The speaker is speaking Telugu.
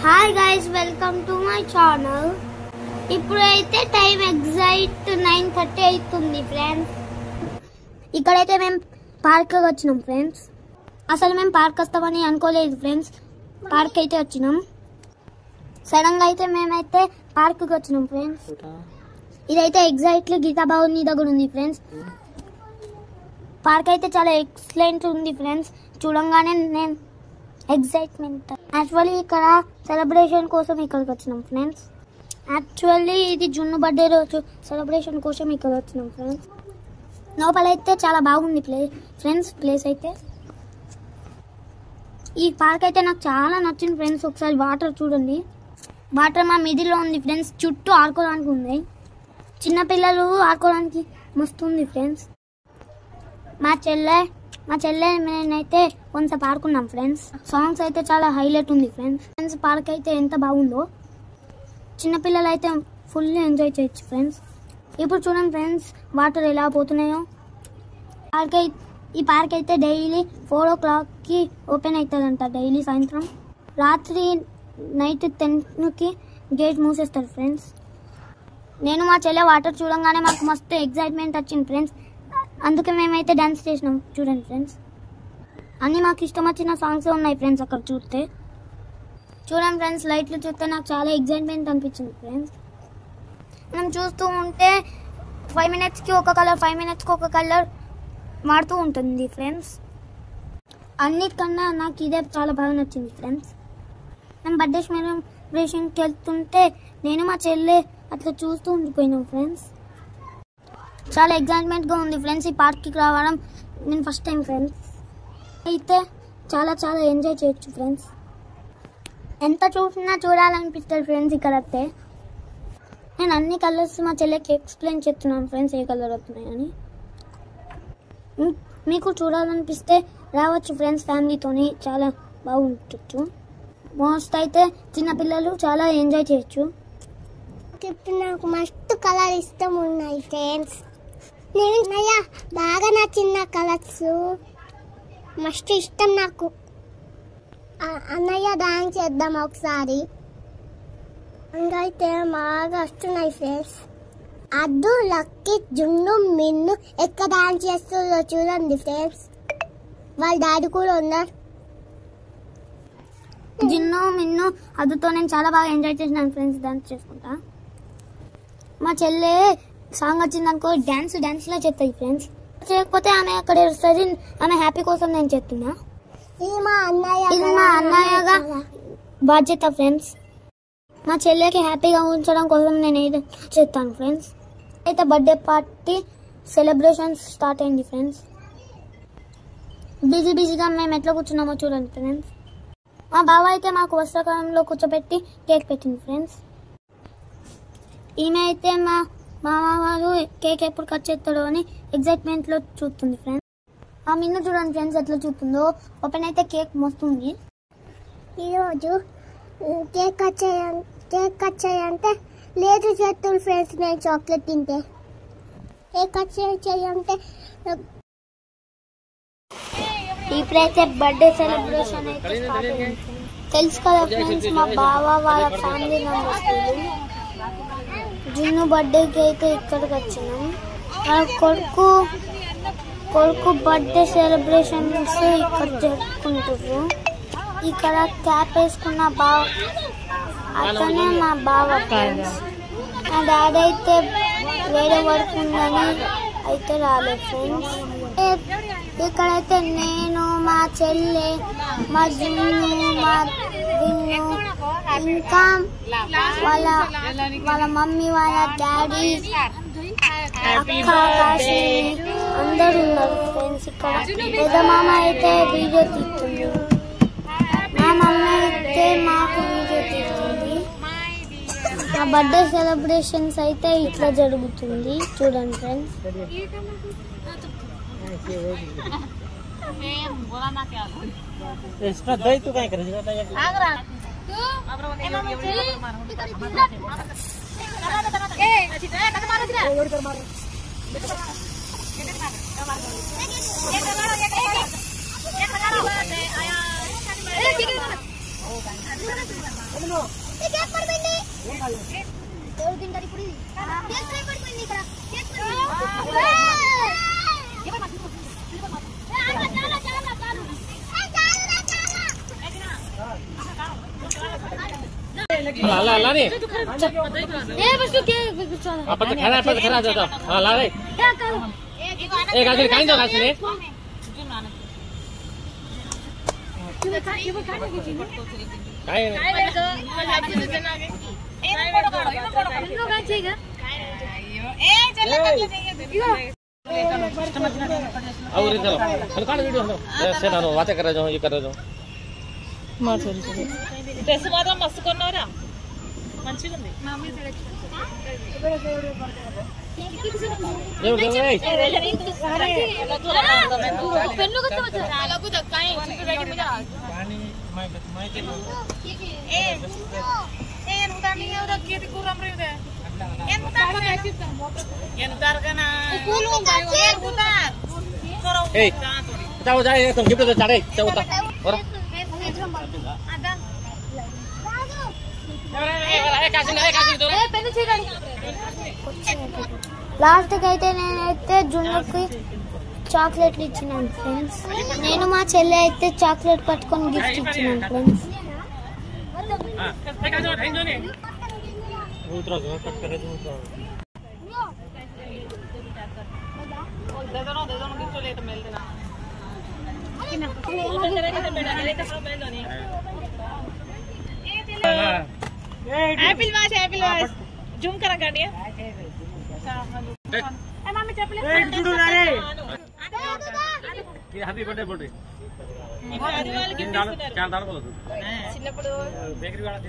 Hi guys, welcome to my channel. ఇప్పుడైతే టైం ఎగ్జాక్ట్ 9:30 అవుతుంది ఫ్రెండ్స్. ఇక్కడైతే మేము పార్క్ వచ్చినాం ఫ్రెండ్స్. అసలు మేము పార్క్ వస్తామని అనుకోలేదు ఫ్రెండ్స్. పార్క్ అయితే వచ్చినాం. సడన్ గా అయితే మేమైతే పార్క్ వచ్చినాం ఫ్రెండ్స్. ఇదైతే ఎగ్జాక్ట్లీ గీతా భవన్ దగ్గర ఉంది ఫ్రెండ్స్. పార్క్ అయితే చాలా ఎక్సలెంట్ ఉంది ఫ్రెండ్స్. చూడంగానే నేను ఎగ్జైట్మెంట్. యాక్చువల్లీ ఇక్కడ సెలబ్రేషన్ కోసం ఇక్కడికి వచ్చినాం ఫ్రెండ్స్. యాక్చువల్లీ ఇది జున్ను బర్త్డే రోజు సెలబ్రేషన్ కోసం ఇక్కడ వచ్చినాం ఫ్రెండ్స్. లోపలైతే చాలా బాగుంది ఫ్రెండ్స్. ప్లేస్ అయితే ఈ పార్క్ అయితే నాకు చాలా నచ్చింది ఫ్రెండ్స్. ఒకసారి వాటర్ చూడండి. వాటర్ మా మిడిల్లో ఉంది ఫ్రెండ్స్. చుట్టూ ఆడుకోవడానికి ఉంది. చిన్నపిల్లలు ఆడుకోవడానికి మస్తు ఉంది ఫ్రెండ్స్. మా చెల్లె నేనైతే కొంచెం ఆడుకున్నాం ఫ్రెండ్స్. సాంగ్స్ అయితే చాలా హైలైట్ ఉంది ఫ్రెండ్స్. పార్క్ అయితే ఎంత బాగుందో. చిన్నపిల్లలు అయితే ఫుల్ ఎంజాయ్ చేయొచ్చు ఫ్రెండ్స్. ఇప్పుడు చూడండి ఫ్రెండ్స్ వాటర్ ఎలా పోతున్నాయో. ఈ పార్క్ అయితే డైలీ 4 o'clock ఓపెన్ అవుతుందంట. డైలీ సాయంత్రం. రాత్రి నైట్ 10 గేట్ మూసేస్తారు ఫ్రెండ్స్. నేను మా చెల్లె వాటర్ చూడంగానే మాకు మస్తు ఎగ్జైట్మెంట్ వచ్చింది ఫ్రెండ్స్. అందుకే మేమైతే డాన్స్ చేసినాం. చూడండి ఫ్రెండ్స్, అన్నీ మాకు ఇష్టం వచ్చిన సాంగ్స్ ఉన్నాయి ఫ్రెండ్స్. అక్కడ చూస్తే చూడండి ఫ్రెండ్స్, లైట్లు చూస్తే నాకు చాలా ఎగ్జైట్మెంట్ అనిపించింది ఫ్రెండ్స్. మనం చూస్తూ ఉంటే 5 minutes ఒక కలర్, 5 minutes ఒక కలర్ మారుతూ ఉంటుంది ఫ్రెండ్స్. అన్నిటికన్నా నాకు ఇదే చాలా బాగా నచ్చింది ఫ్రెండ్స్. మేము బర్త్డే సెలబ్రేషన్కి వెళ్తుంటే నేను మా చెల్లె అట్లా చూస్తూ ఉండిపోయినాం ఫ్రెండ్స్. చాలా ఎగ్జైట్మెంట్గా ఉంది ఫ్రెండ్స్. ఈ పార్క్కి రావడం నేను ఫస్ట్ టైం ఫ్రెండ్స్. అయితే చాలా చాలా ఎంజాయ్ చేయొచ్చు ఫ్రెండ్స్. ఎంత చూసినా చూడాలనిపిస్తుంది ఫ్రెండ్స్. ఇక్కడ వస్తే నేను అన్ని కలర్స్ మా చెల్లెకి ఎక్స్ప్లెయిన్ చేస్తున్నాను ఫ్రెండ్స్, ఏ కలర్ వస్తున్నాయని. మీకు చూడాలనిపిస్తే రావచ్చు ఫ్రెండ్స్. ఫ్యామిలీతోని చాలా బాగుంటుంది. మోస్ట్ అయితే చిన్నపిల్లలు చాలా ఎంజాయ్ చేయొచ్చు. ఇప్పుడు నాకు మస్తు కలర్ ఇష్టం ఉన్నాయి ఫ్రెండ్స్. నేను బాగా నచ్చిన కలర్స్ మస్తు ఇష్టం నాకు. అన్నయ్య డాన్స్ చేద్దాం ఒకసారి. అయితే బాగా వస్తున్నాయి ఫ్రెండ్స్. అద్దు, లక్కీ, జున్ను, మిన్ను ఎక్కడ డాన్స్ చేస్తుందో చూడండి ఫ్రెండ్స్. వాళ్ళ డాడీ కూడా ఉన్నారు. జున్ను, మిన్ను, అద్దుతో నేను చాలా బాగా ఎంజాయ్ చేసినాను ఫ్రెండ్స్. డాన్స్ చేసుకుంటా. మా చెల్లె సాంగ్ వచ్చిందనుకో డాన్స్ లా చేస్తాయి ఫ్రెండ్స్. చేయకపోతే ఆమె అక్కడ వస్తుంది. ఆమె హ్యాపీ కోసం నేను చేస్తున్నా. ఇది మా అన్నయ్యగా బాధ్యత ఫ్రెండ్స్. మా చెల్లెకి హ్యాపీగా ఉంచడం కోసం నేను ఏదో చేస్తాను ఫ్రెండ్స్. అయితే బర్త్డే పార్టీ సెలబ్రేషన్ స్టార్ట్ అయింది ఫ్రెండ్స్. బిజీగా మేము ఎట్లా కూర్చున్నామో చూడండి ఫ్రెండ్స్. మా బావ అయితే మాకు వస్త్రకాలంలో కూర్చోబెట్టి కేక్ పెట్టింది ఫ్రెండ్స్. ఈమె అయితే మా మామవారు కేక్ ఎప్పుడు కట్ చేస్తాడో అని ఎగ్జైట్మెంట్లో చూస్తుంది ఫ్రెండ్స్. ఆ మిన్ను చూడండి ఫ్రెండ్స్ ఎట్లా చూస్తుందో. ఓపెన్ అయితే కేక్ మస్తుంది. ఈరోజు కేక్ కట్ చేయంటే లేదు చేస్తుంది ఫ్రెండ్స్. నేను చాక్లెట్ తింటే కేక్ కట్ చేయంటే. ఇప్పుడైతే బర్త్డే సెలబ్రేషన్ అయితే స్టార్ట్ అయింది. తెలుసు కదా ఫ్రెండ్స్, మా బావ వాళ్ళ ఫ్యామిలీ మెంబర్స్ జున్ను బర్త్డేకి అయితే ఇక్కడికి వచ్చినాం. వాళ్ళ కొడుకు బర్త్డే సెలబ్రేషన్స్ ఇక్కడ జరుపుకుంటారు. ఇక్కడ క్యాప్ వేసుకున్న బావ అతనే మా బావ ఫ్రెండ్స్. మా డాడీ అయితే వేరే వర్క్ ఉందని అయితే రాలేదు ఫ్రెండ్స్. ఇక్కడైతే నేను, మా చెల్లె, మా జున్ను, మా విన్ను, ఇంకా వాళ్ళ మమ్మీ, వాళ్ళ డాడీ, అక్క, కాశీ అందరూ ఉన్నారు ఫ్రెండ్స్. ఇక్కడ పెద్ద మామ అయితే వీడియో తీస్తుంది. మా మమ్మీ అయితే మాకు వీడియో తీస్తుంది. మా బర్త్డే సెలబ్రేషన్స్ అయితే ఇట్లా జరుగుతుంది. చూడండి ఫ్రెండ్స్. ला नहीं अपन खरा जाता हां ला रे एक आखिर काई दो कासने काय और चलो कल वीडियो से ना बातें कर रहा हूं ये कर रहा हूं मार सॉरी ड्रेस మాత్రం మస్తు కొన్నారా మంచిగా ఉంది మామీ పెన్ను కొట్టవచ్చు అలాగు దక్కాయి రెడీ మిలా పానీ మై ఏ ఎంత నీయో దక్కిది కూరం రేదే ఎంత కనా కూలు ఉతార్ ए जाओ जाए तुम गिफ्ट तो चढ़े चलो ता और ada లాస్ట్ కి అయితే నేనైతే జున్నుకి చాక్లెట్లు ఇచ్చినాను ఫ్రెండ్స్. నేను మా చెల్లి అయితే చాక్లెట్ పట్టుకొని గిఫ్ట్ ఇచ్చినాను ఫ్రెండ్స్. एप्पल वाच जूम करा गाड़िया ए मम्मी चपले ए जुडू ना रे ये हैप्पी बर्थडे बोल रही అది వాళ్ళకి चार दाल बोलो చిన్నప్పుడు बेकरी वाला